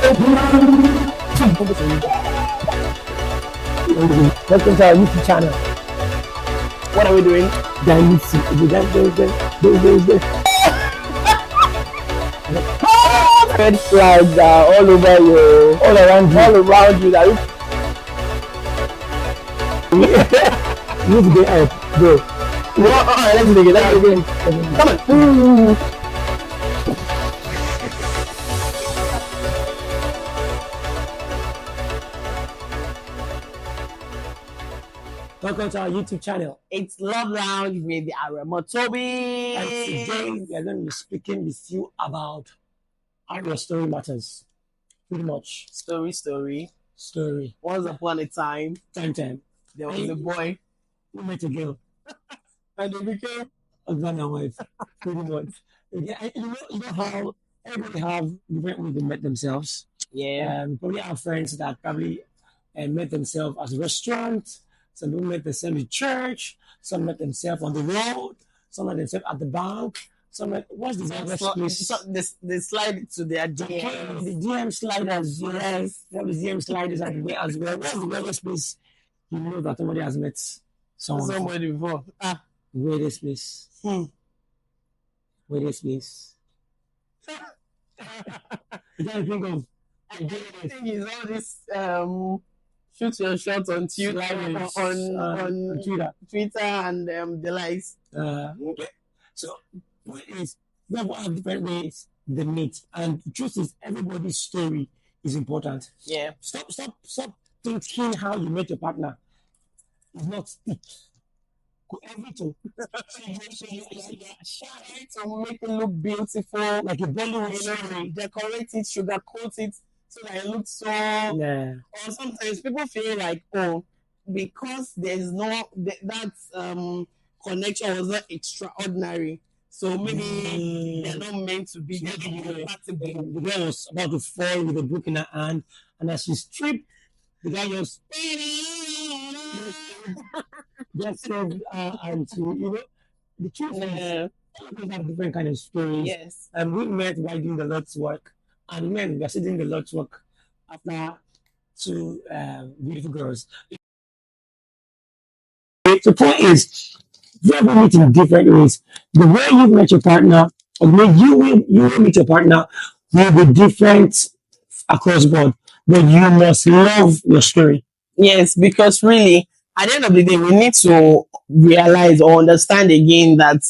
Welcome to our YouTube channel. What are we doing? Dynasty. Red flags are all over you, all around you. That you need to get out, bro. Let's do it again. Come on. Welcome to our YouTube channel. It's Love Lounge with Aremo Toby. And today we are going to be speaking with you about how your story matters. Pretty much. Story. Once upon a time, Time. there was a boy who met a girl. and they became husband and wife. Pretty much. Yeah, you know how everybody have different ways they met themselves. Yeah. Probably have friends that probably met themselves at a restaurant. Some people met themselves in church. Some met themselves on the road. Some met themselves at the bank. Some met, what's the place? They slide to their DM. The DM sliders, yes. There was DM sliders at the way as well. What's the weirdest place you know that somebody has met somebody before? Weirdest place. Weirdest place. You can't think of. I think it's all this shoot your shot on Twitter, on Twitter and the likes. Okay. So people have different ways they meet, and the truth is everybody's story is important. Yeah. Stop thinking how you met your partner. It's not stick. Everything. To make it look beautiful, like a Bollywood, decorate it, sugarcoat it, so that it looks so. Yeah. Or sometimes people feel like, because there's no that connection was not extraordinary, so maybe they're not meant to be. The girl was about to fall with a book in her hand, and as she stripped, the guy just said, and the truth is, people have different kind of stories. Yes. And we met while doing the Lord's work, and men we are doing the Lord's work after two beautiful girls. The point is, we have meet in different ways. The way you met your partner, or the way you will meet your partner, will be different across board. But you must love your story. Yes, because really, at the end of the day, we need to realize or understand again that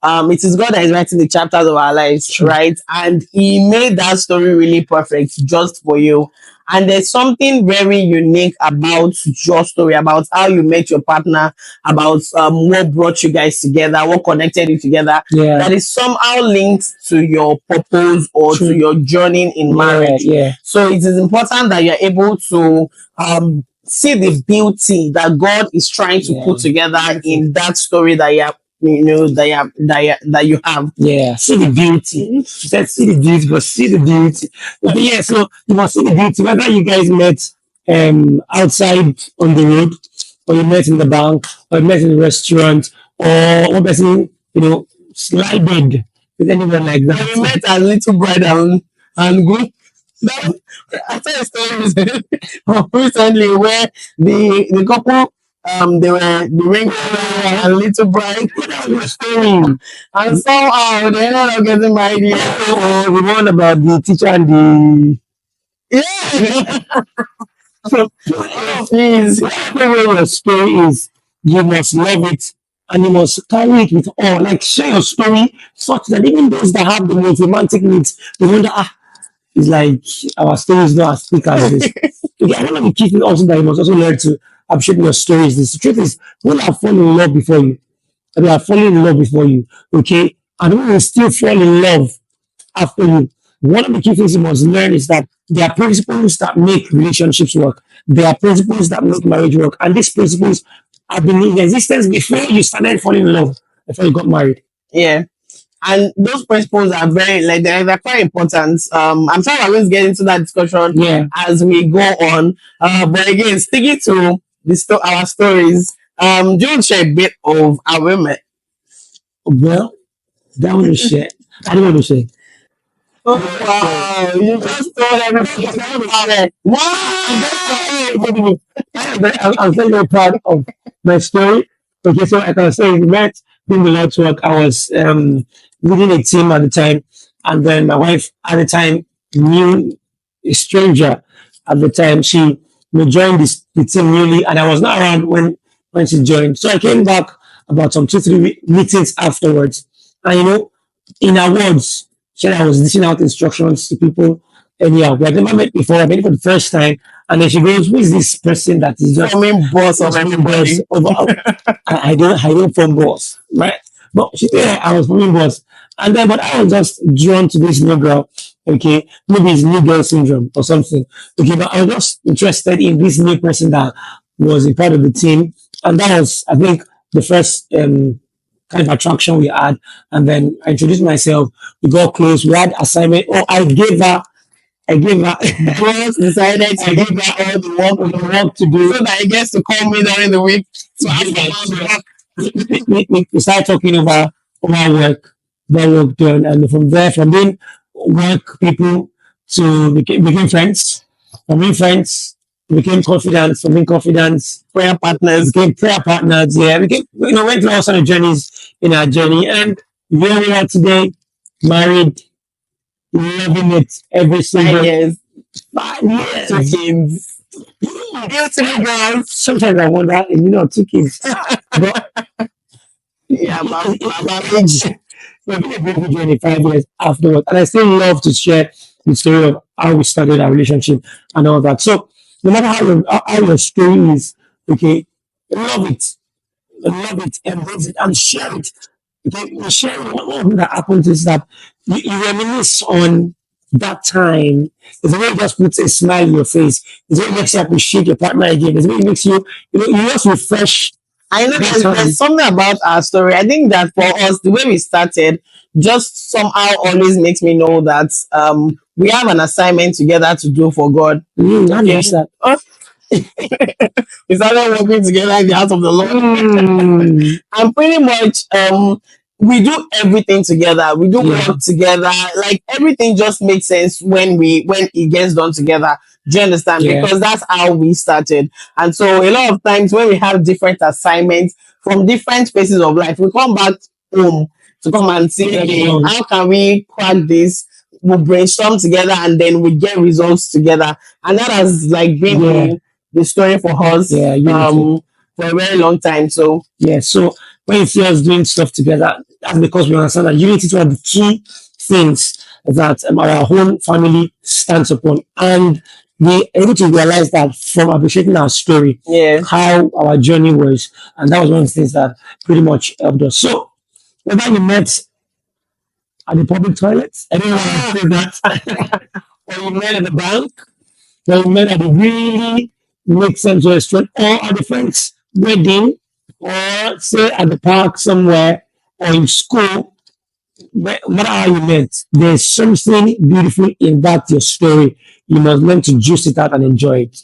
it is God that is writing the chapters of our lives, right? And He made that story really perfect just for you. And there's something very unique about your story, about how you met your partner, about what brought you guys together, what connected you together. Yeah. That is somehow linked to your purpose or to your journey in marriage. Yeah. So it is important that you're able to see the beauty that God is trying to put together in that story that you have. That you have. Yeah, see the beauty. She said, see the beauty, but see the beauty. But yeah, so you must see the beauty. Whether you guys met outside on the road, or you met in the bank, or you met in the restaurant, or one person, slided with anyone like that. Or you met a little bride and groom. I saw a story recently where the couple they were the ring and little bride and somehow they ended up getting married. The one about the teacher and the so please, whatever your story is, you must love it and you must carry it with all. Like share your story such that even those that have the most romantic needs, they wonder, it's like our story is not as thick as this. I don't know the key thing also that you must also learn to appreciate your stories. The truth is, people have fallen in love before you. They are falling in love before you, okay? And we will still fall in love after you. One of the key things you must learn is that there are principles that make relationships work. There are principles that make marriage work. And these principles have been in existence before you started falling in love, before you got married. Yeah. And those principles are they're quite important. I'm sure we're going to get into that discussion as we go on. But again, sticking to our stories, do you want to share a bit of our met? Well, that want to share. I don't want to share. Oh, wow. You just told everybody about it. Wow. I'm very proud of my story. Okay, so I can say we met doing the Lord's work. I was leading a team at the time, and then my wife at the time knew a stranger at the time. She joined the team newly, and I was not around when she joined. So I came back about some 2 3 meetings afterwards, and in her words, she said I was dishing out instructions to people. And yeah, we had never met before. I met for the first time. And then she goes, "Who is this person that is just Coming boss of forming boss everybody. over?" I don't form boss, right? But she said I was forming boss. And then, but I was just drawn to this new girl. Okay, maybe it's new girl syndrome or something. Okay, but I was just interested in this new person that was a part of the team. And that was, I think, the first kind of attraction we had. And then I introduced myself. We got close. We had assignment. Oh, I gave her Boss decided to give her all the work to do. so that he gets to call me during the week to ask about the work. We started talking over work done, and from there, from being work people to became friends. From being friends, became confident. From being confident, Prayer partners. became prayer partners. Yeah, went through all sort of journeys in our journey, and where we are today, married, loving it every 9 single years. 5 years. 2 kids. Beautiful girls. Sometimes I wonder, 2 kids. But Yeah, my age. we've been a beautiful journey 5 years afterwards. And I still love to share the story of how we started our relationship and all that. So no matter how your story is, okay, love it. Love it, embrace it, and share it. Okay, you share it. What that happens is that you reminisce on that time. It's the way it just puts a smile on your face. It's what makes you appreciate your partner again. It's what makes you just refresh. I know That's there's something about our story. I think that for us, the way we started just somehow always makes me know that we have an assignment together to do for God. I Okay. miss that. We started working together in the house of the Lord. And pretty much we do everything together. We do Yeah. work together. Like everything just makes sense when it gets done together. Do you understand? Yeah. Because that's how we started. And so a lot of times when we have different assignments from different spaces of life, we come back home to come and see, okay, Yeah. how can we crack this? We brainstorm together and then we get results together. And that has like been Yeah. the story for us Yeah, for a very long time. So Yeah, so when you see us doing stuff together, that's because we understand that unity is one of the key things that our whole family stands upon. And we able to realize that from appreciating our story, yeah. how our journey was. And that was one of the things that pretty much helped us. So, whether you met at the public toilets, I don't want to say that, or you met at the bank, or you met at a really makes sense restaurant, or at the friend's wedding, or say at the park somewhere, or in school, no matter how you met, there's something beautiful in that your story. You must learn to juice it out and enjoy it.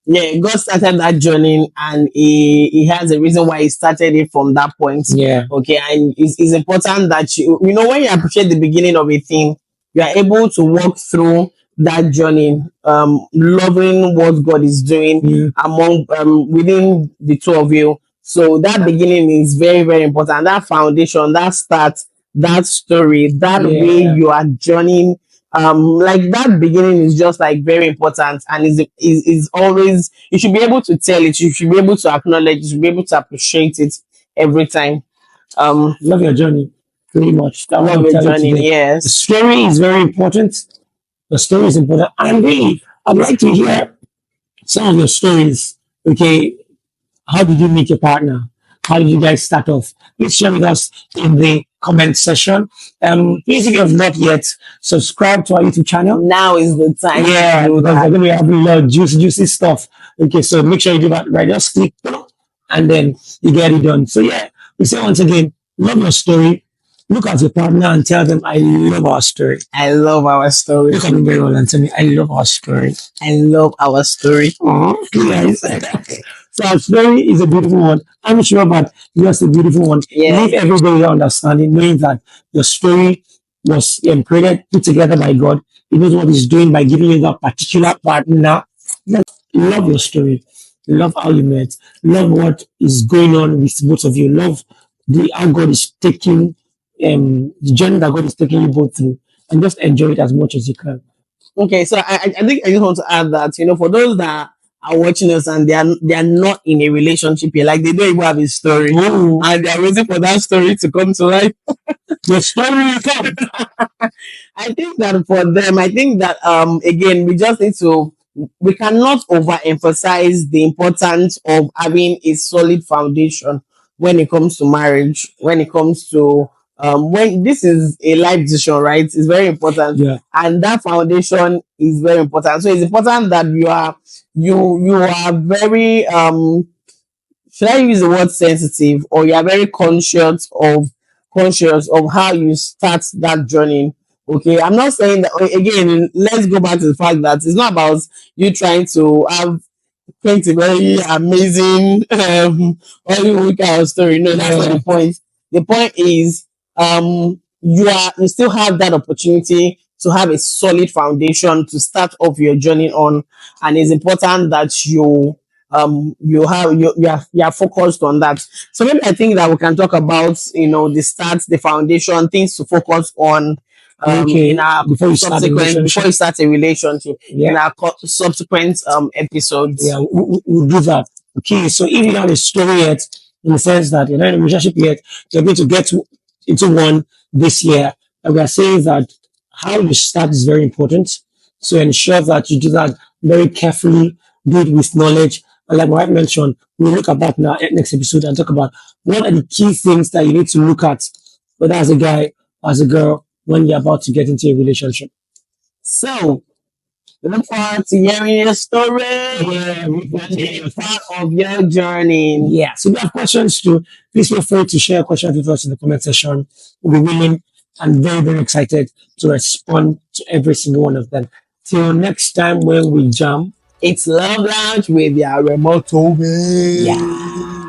Yeah, God started that journey and he has a reason why he started it from that point. Yeah. Okay, and it's important that when you appreciate the beginning of a thing, you are able to walk through that journey, loving what God is doing Yeah. among within the two of you. So that beginning is very, very important. That foundation, that start, that story, that way Yeah. you are journeying. Like that beginning is just like very important and is always you should be able to tell it, you should be able to acknowledge, you should be able to appreciate it every time. Love your journey, pretty much. That Love one your tell you journey, today. The yes. story is very important. The story is important. And really, I'd like to hear some of your stories. Okay, how did you meet your partner? How did you guys start off? Please share with us in the comment section. Please, if you have not yet subscribed to our YouTube channel, Now is the time yeah, to do because that. we're going to be having a lot of juicy stuff. Okay, so make sure you do that right. Just click, and then you get it done. So yeah, we say once again, love your story. Look at your partner and tell them, I love our story. I love our story. Look at me very well and tell me, I love our story. I love our story. Oh, yes. So our story is a beautiful one. I'm sure, but yours is a beautiful one. Yeah. Leave everybody understanding, knowing that your story was created, put together by God. He knows what He's doing by giving you that particular partner. Love your story. Love how you met. Love what is going on with both of you. Love the how God is taking the journey that God is taking you both through, and just enjoy it as much as you can. Okay, so I think I just want to add that, for those that are watching us and they are not in a relationship yet, like they don't even have a story, Oh, and they are waiting for that story to come to life. your story will come. I think that for them, I think that again, we cannot overemphasize the importance of having a solid foundation when it comes to marriage, when it comes to when this is a life decision, right? It's very important. Yeah. And that foundation is very important. So it's important that you are very should I use the word sensitive, or you are very conscious of how you start that journey. Okay, I'm not saying that again. Let's go back to the fact that it's not about you trying to have paint a very amazing Hollywood kind of story. No, that's not Yeah. the point. The point is you still have that opportunity to have a solid foundation to start off your journey on, and it's important that you are focused on that. So maybe I think that we can talk about the start, the foundation, things to focus on in Okay. our Before you start the subsequent before relationship. you start a relationship in Yeah. our subsequent episodes. Yeah. We'll do that. Okay. So if you don't have a story yet, in the sense that you're not in a relationship yet, you're going to into one this year. And we are saying that how you start is very important. So ensure that you do that very carefully, do it with knowledge. And like my wife mentioned, we'll look at that in our next episode and talk about what are the key things that you need to look at, whether as a guy or as a girl, when you're about to get into a relationship. So look forward to hearing your story Yeah, and being part of your journey. yeah. So if you have questions too, please feel free to share questions with us in the comment section. We'll be willing and very, very excited to respond to every single one of them. Till next time when we jam. It's Love Lounge with your remote. Yeah.